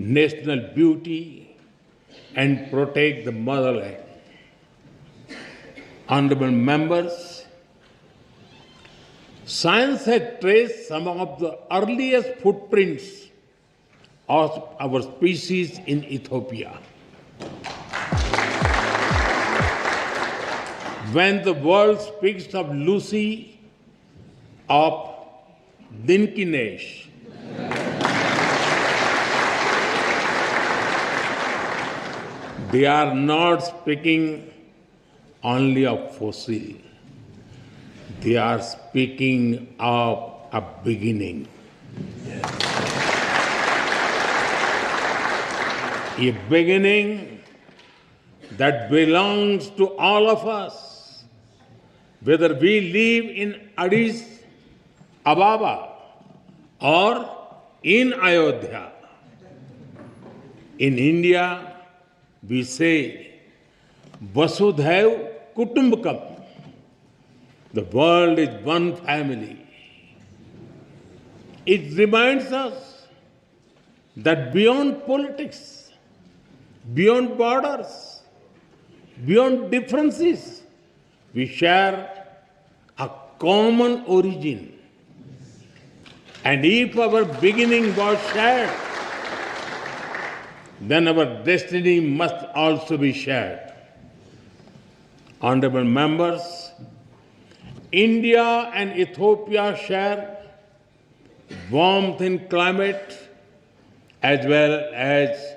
national beauty, and protect the motherland. Honorable members, science has traced some of the earliest footprints of our species in Ethiopia. When the world speaks of Lucy, of Dinkinesh, they are not speaking only of fossil. They are speaking of a beginning. A beginning that belongs to all of us, whether we live in Addis Ababa or in Ayodhya. In India, we say, Vasudhaiv Kutumbakam. The world is one family. It reminds us that beyond politics, beyond borders, beyond differences, we share a common origin. And if our beginning was shared, then our destiny must also be shared. Honorable members, India and Ethiopia share warmth in climate as well as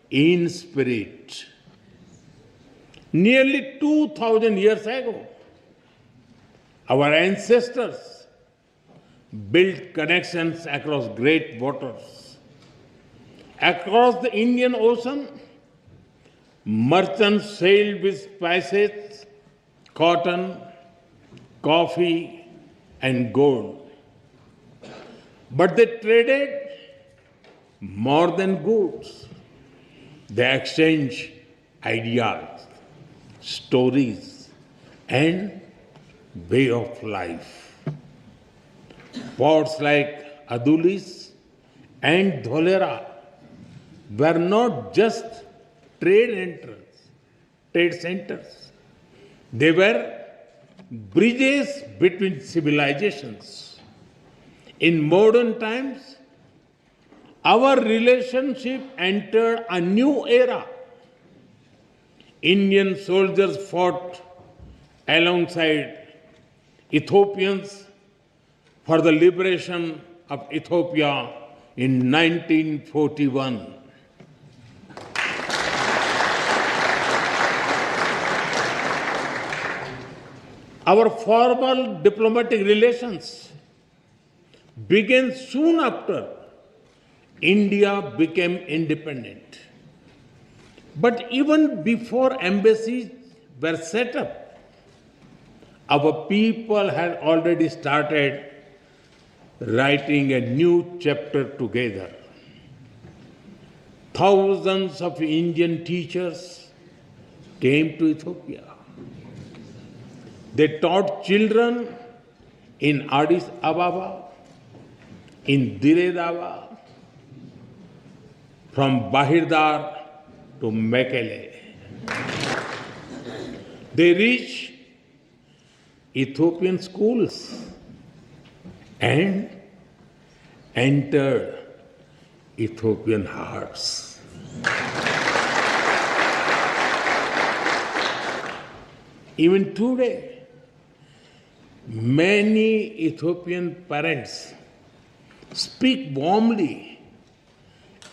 in spirit. Nearly 2,000 years ago, our ancestors built connections across great waters. Across the Indian Ocean, merchants sailed with spices, cotton, coffee, and gold. But they traded more than goods. They exchanged ideas, stories, and way of life. Ports like Adulis and Dholera were not just trade centers. They were bridges between civilizations. In modern times, our relationship entered a new era. Indian soldiers fought alongside Ethiopians for the liberation of Ethiopia in 1941. Our formal diplomatic relations began soon after India became independent. But even before embassies were set up, our people had already started writing a new chapter together. Thousands of Indian teachers came to Ethiopia. They taught children in Addis Ababa, in Dire Dawa, from Bahirdar to Mekele. They reached Ethiopian schools and entered Ethiopian hearts. Even today, many Ethiopian parents speak warmly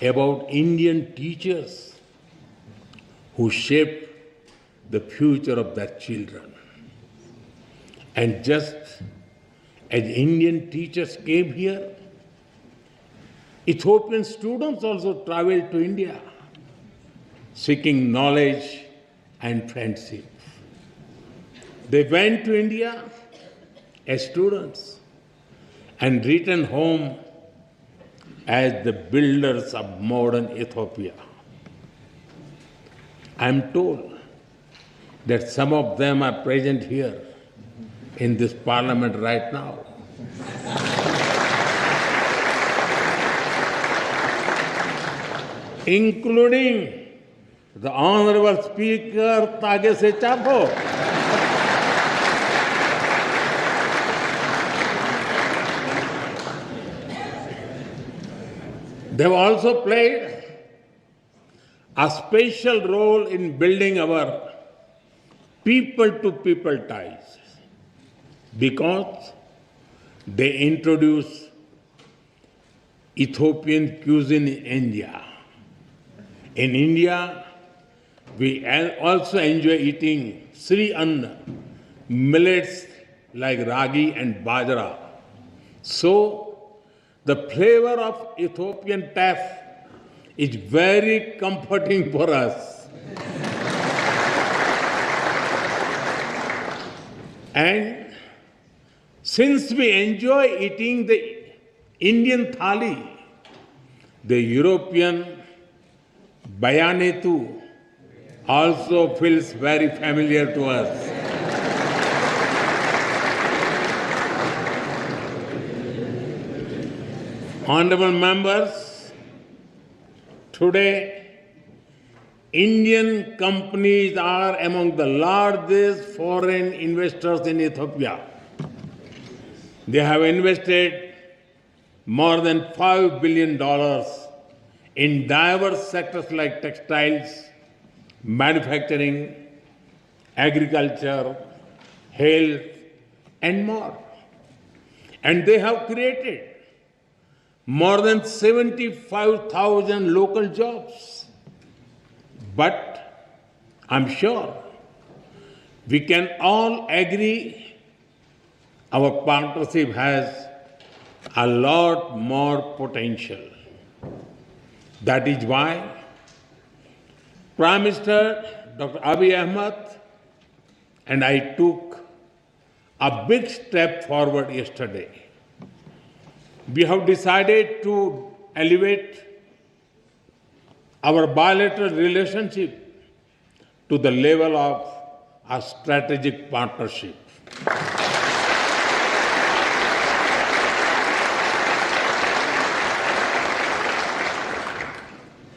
about Indian teachers who shaped the future of their children. And just as Indian teachers came here, Ethiopian students also traveled to India, seeking knowledge and friendship. They went to India as students and returned home as the builders of modern Ethiopia. I am told that some of them are present here in this parliament right now. including the Honorable Speaker Tagese Chapo. They have also played a special role in building our people-to-people ties because they introduced Ethiopian cuisine in India. In India, we also enjoy eating Sri Anna, millets like ragi and bajra. So, the flavor of Ethiopian taf is very comforting for us. And since we enjoy eating the Indian thali, the European bayanetu also feels very familiar to us. Honorable members, today Indian companies are among the largest foreign investors in Ethiopia. They have invested more than $5 billion in diverse sectors like textiles, manufacturing, agriculture, health, and more. And they have created more than 75,000 local jobs. But I'm sure we can all agree our partnership has a lot more potential. That is why Prime Minister Dr. Abiy Ahmed and I took a big step forward yesterday. We have decided to elevate our bilateral relationship to the level of a strategic partnership.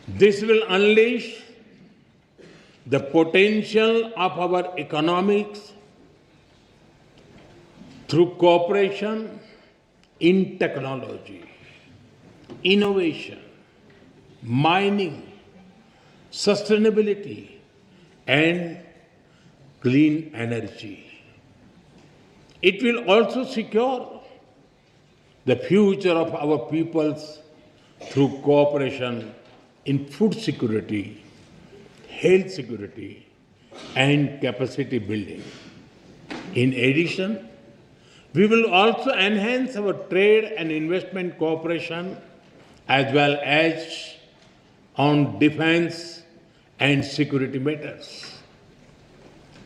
This will unleash the potential of our economics through cooperation in technology, innovation, mining, sustainability, and clean energy. It will also secure the future of our peoples through cooperation in food security, health security, and capacity building. In addition, we will also enhance our trade and investment cooperation as well as on defense and security matters.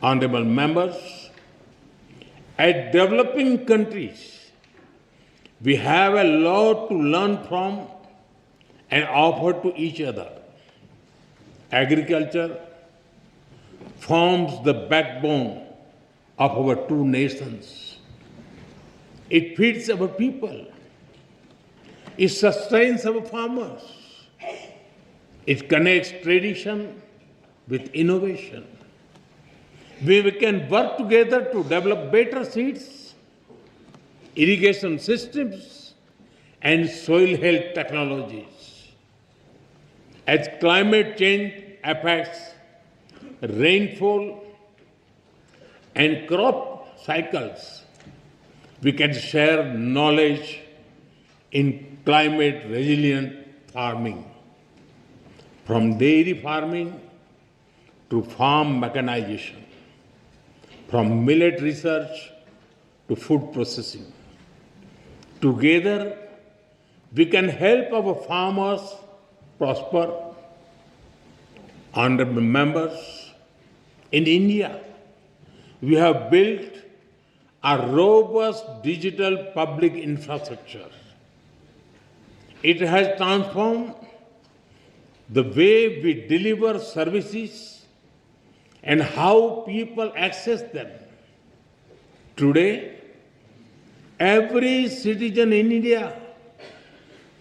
Honorable members, as developing countries, we have a lot to learn from and offer to each other. Agriculture forms the backbone of our two nations. It feeds our people. It sustains our farmers. It connects tradition with innovation. We can work together to develop better seeds, irrigation systems, and soil health technologies. As climate change affects rainfall and crop cycles, we can share knowledge in climate resilient farming, from dairy farming to farm mechanization, from millet research to food processing. Together, we can help our farmers prosper. Honorable members, in India, we have built a robust digital public infrastructure. It has transformed the way we deliver services and how people access them. Today, every citizen in India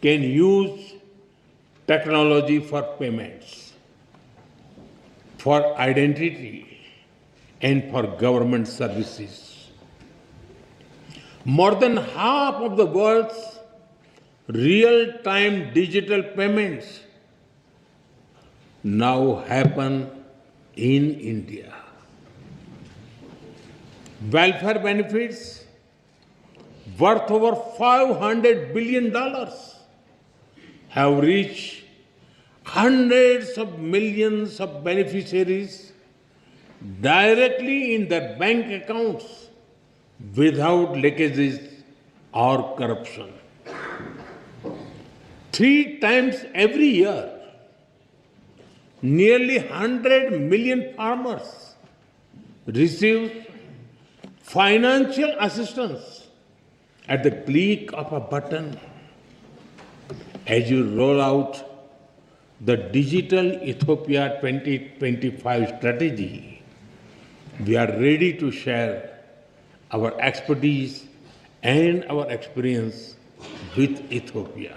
can use technology for payments, for identity, and for government services. More than half of the world's real-time digital payments now happen in India. Welfare benefits worth over $500 billion have reached hundreds of millions of beneficiaries directly in their bank accounts without leakages or corruption. 3 times every year, nearly 100 million farmers receive financial assistance at the click of a button. As you roll out the Digital Ethiopia 2025 strategy, we are ready to share our expertise and our experience with Ethiopia.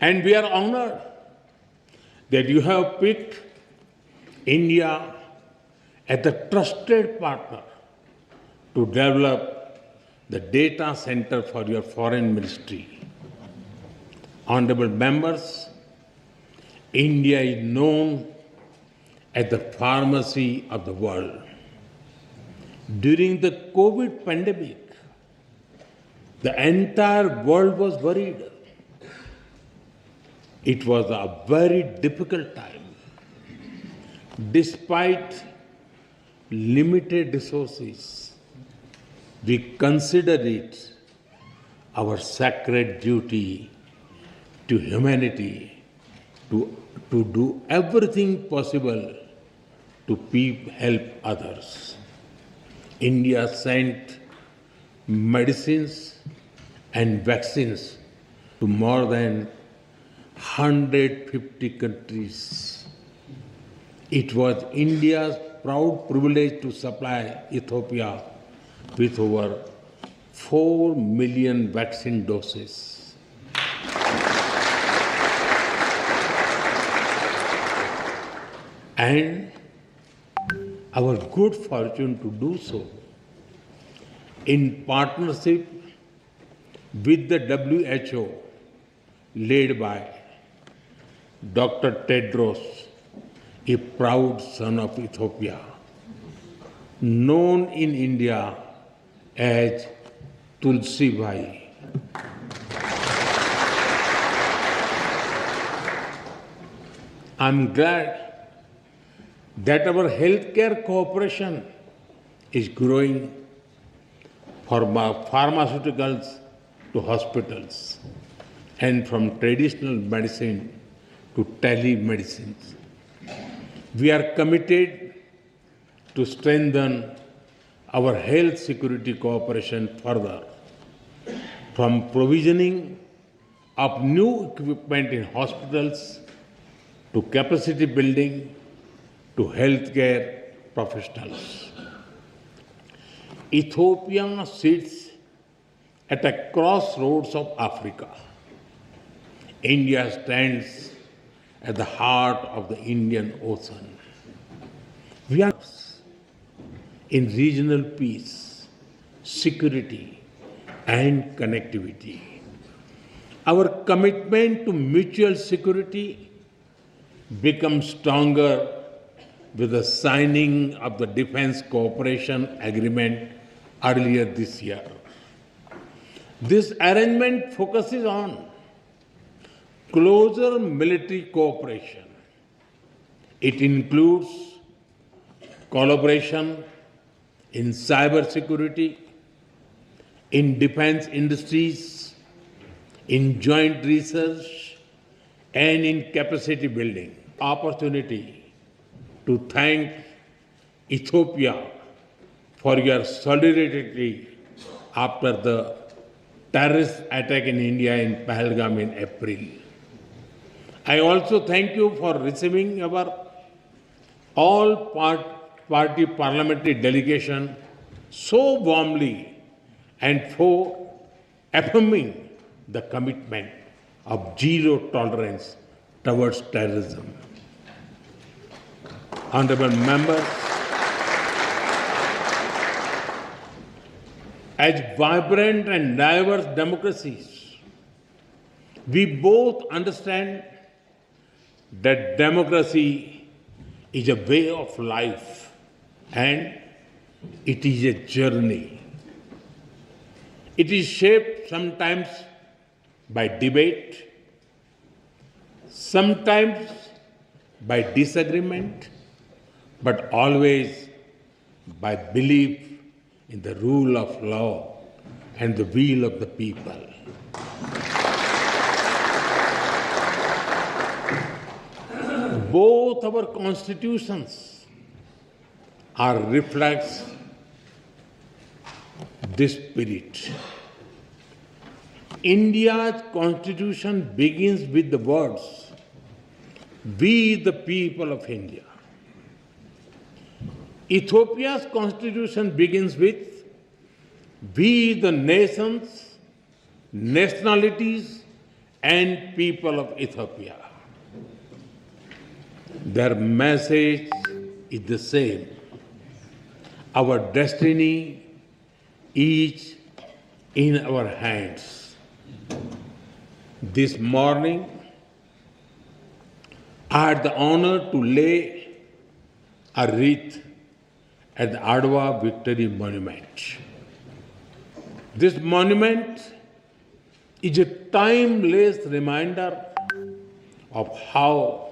And we are honored that you have picked India as the trusted partner to develop the data center for your foreign ministry. Honorable members, India is known as the pharmacy of the world. During the COVID pandemic, the entire world was worried. It was a very difficult time. Despite limited resources, we consider it our sacred duty to humanity to do everything possible to help others. India sent medicines and vaccines to more than 150 countries. It was India's proud privilege to supply Ethiopia with over 4 million vaccine doses. And our good fortune to do so in partnership with the WHO, led by Dr. Tedros, a proud son of Ethiopia, known in India as Tulsi Bhai. I'm glad that our healthcare cooperation is growing from pharmaceuticals to hospitals and from traditional medicine to telemedicine. We are committed to strengthen our health security cooperation further, from provisioning of new equipment in hospitals to capacity building to healthcare professionals. Ethiopia sits at a crossroads of Africa. India stands at the heart of the Indian Ocean. We are in regional peace, security, and connectivity. Our commitment to mutual security becomes stronger with the signing of the Defense Cooperation Agreement earlier this year. This arrangement focuses on closer military cooperation. It includes collaboration in cybersecurity, in defense industries, in joint research, and in capacity building. Opportunity to thank Ethiopia for your solidarity after the terrorist attack in India in Pahalgam in April. I also thank you for receiving our all-party parliamentary delegation so warmly and for affirming the commitment of zero tolerance towards terrorism. Honorable members, as vibrant and diverse democracies, we both understand that democracy is a way of life and it is a journey. It is shaped sometimes by debate, sometimes by disagreement, but always by belief in the rule of law and the will of the people. Both our constitutions are reflects this spirit. India's constitution begins with the words, "We the people of India." Ethiopia's constitution begins with, "We the nations, nationalities and people of Ethiopia." Their message is the same. Our destiny is in our hands. This morning, I had the honor to lay a wreath at the Adwa Victory Monument. This monument is a timeless reminder of how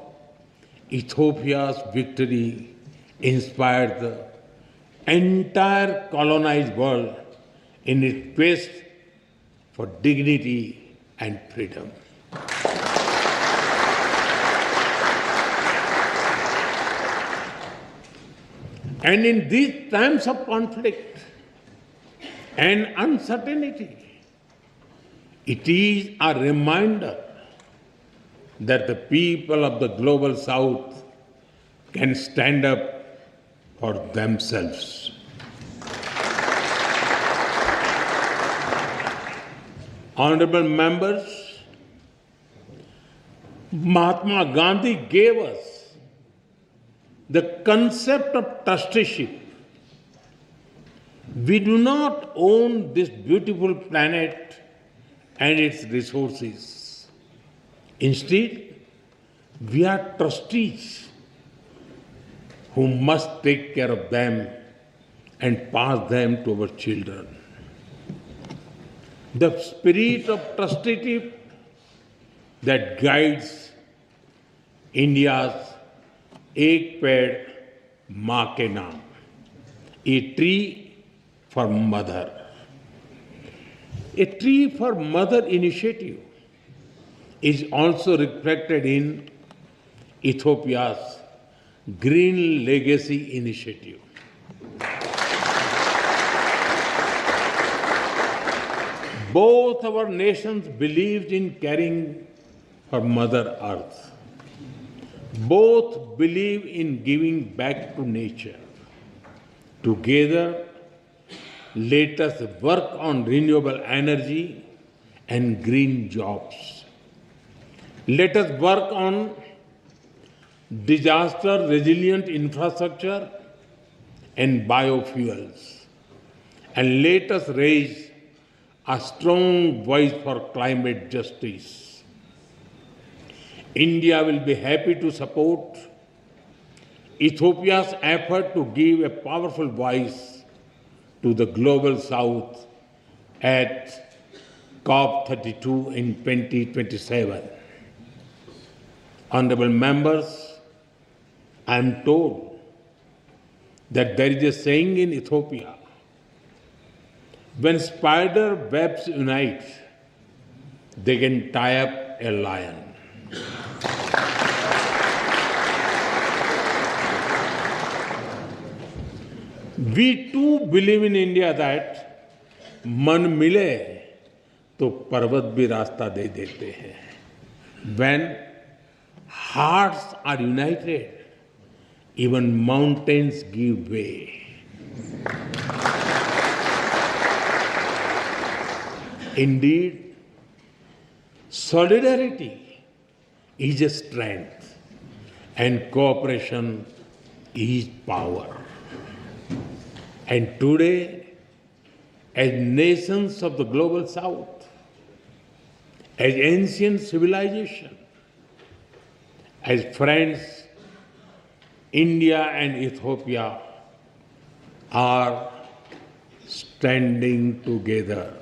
Ethiopia's victory inspired the entire colonized world in its quest for dignity and freedom. And in these times of conflict and uncertainty, it is a reminder that the people of the global South can stand up for themselves. Honorable members, Mahatma Gandhi gave us the concept of trusteeship. We do not own this beautiful planet and its resources. Instead, we are trustees who must take care of them and pass them to our children. The spirit of trusteeship that guides India's Ek Ped Maa Ke Naam, a tree for mother. A tree for mother initiative is also reflected in Ethiopia's Green Legacy Initiative. Both our nations believed in caring for Mother Earth. Both believe in giving back to nature. Together, let us work on renewable energy and green jobs. Let us work on disaster-resilient infrastructure and biofuels. And let us raise a strong voice for climate justice. India will be happy to support Ethiopia's effort to give a powerful voice to the global South at COP32 in 2027. Honorable members, I am told that there is a saying in Ethiopia, when spider webs unite, they can tie up a lion. We too believe in India that मन मिले तो पर्वत भी रास्ता दे देते हैं. When hearts are united, even mountains give way. Indeed, solidarity is a strength and cooperation is power. And today, as nations of the global south, as ancient civilization, as friends, India and Ethiopia are standing together.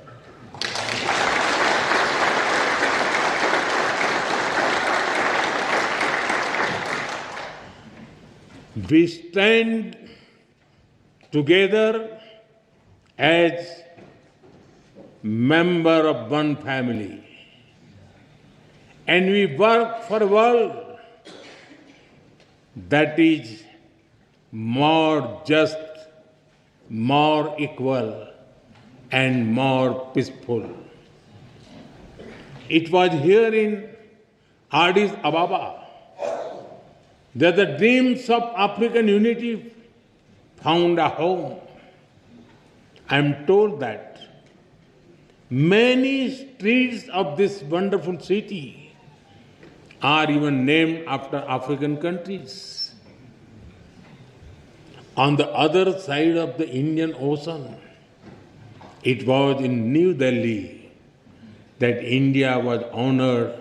We stand together as member of one family, and we work for a world that is more just, more equal, and more peaceful. It was here in Addis Ababa that the dreams of African unity found a home. I am told that many streets of this wonderful city are even named after African countries. On the other side of the Indian Ocean, it was in New Delhi that India was honored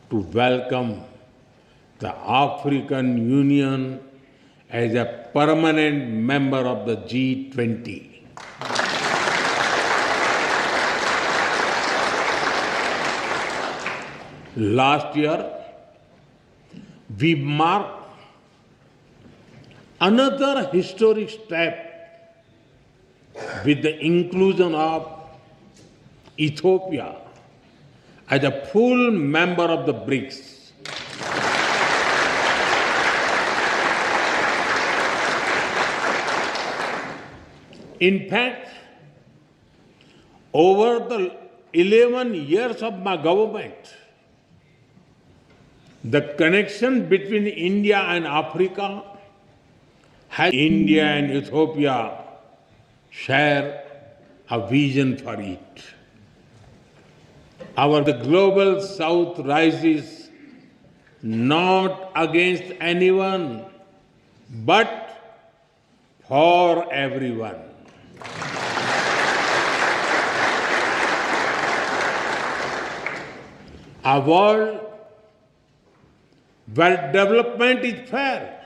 to welcome the African Union as a permanent member of the G20. Last year, we marked another historic step with the inclusion of Ethiopia as a full member of the BRICS. In fact, over the 11 years of my government, the connection between India and Africa has India and Ethiopia share a vision for it. The global south rises not against anyone, but for everyone. A world where development is fair,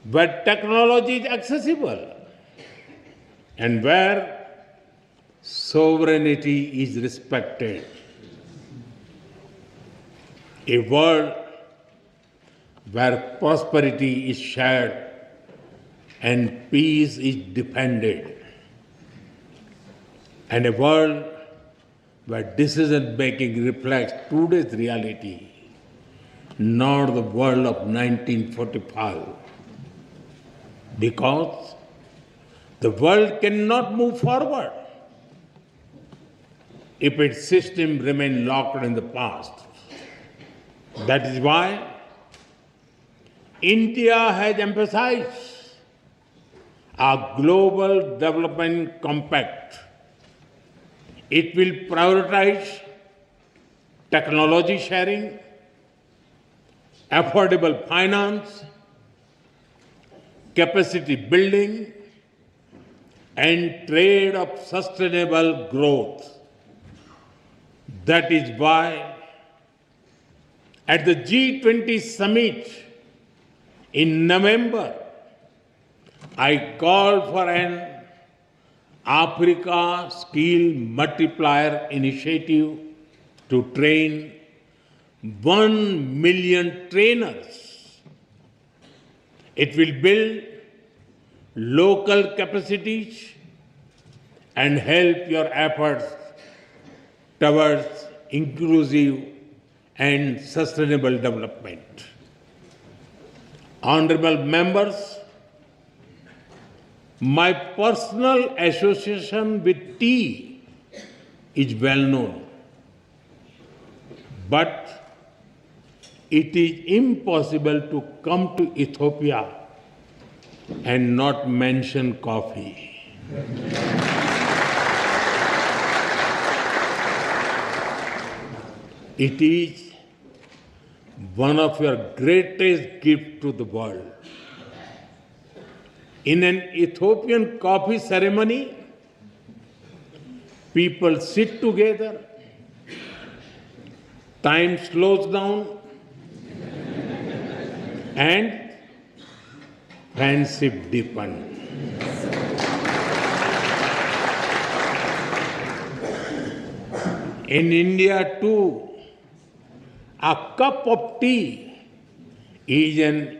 where technology is accessible, and where sovereignty is respected. A world where prosperity is shared and peace is defended. And a world where decision making reflects today's reality, not the world of 1945. Because the world cannot move forward if its system remains locked in the past. That is why India has emphasized a global development compact. It will prioritize technology sharing, affordable finance, capacity building, and trade of sustainable growth. That is why at the G20 summit in November, I called for an Africa Skill Multiplier Initiative to train 1 million trainers. It will build local capacities and help your efforts towards inclusive and sustainable development. Honorable members, my personal association with tea is well known, but it is impossible to come to Ethiopia and not mention coffee. It is one of your greatest gifts to the world. In an Ethiopian coffee ceremony, people sit together, time slows down, and friendship deepens. In India too, a cup of tea is an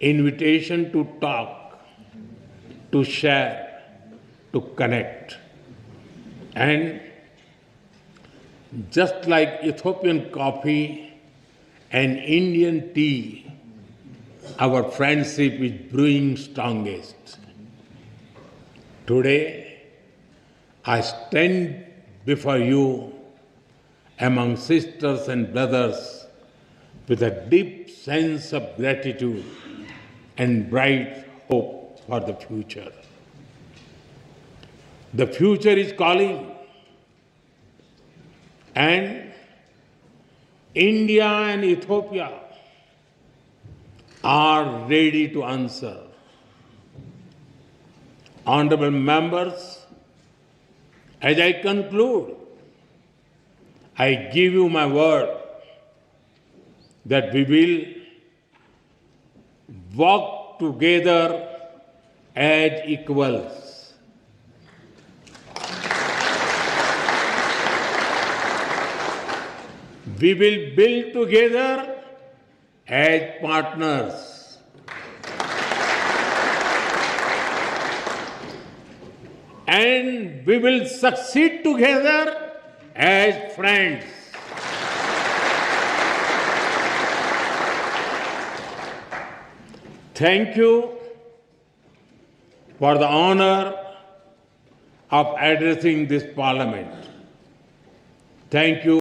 invitation to talk, to share, to connect. And just like Ethiopian coffee and Indian tea, our friendship is brewing strongest. Today, I stand before you among sisters and brothers with a deep sense of gratitude and bright hope for the future. The future is calling, and India and Ethiopia are ready to answer. Honorable members, as I conclude, I give you my word that we will walk together as equals. We will build together as partners. And we will succeed together as friends. Thank you for the honor of addressing this parliament. Thank you.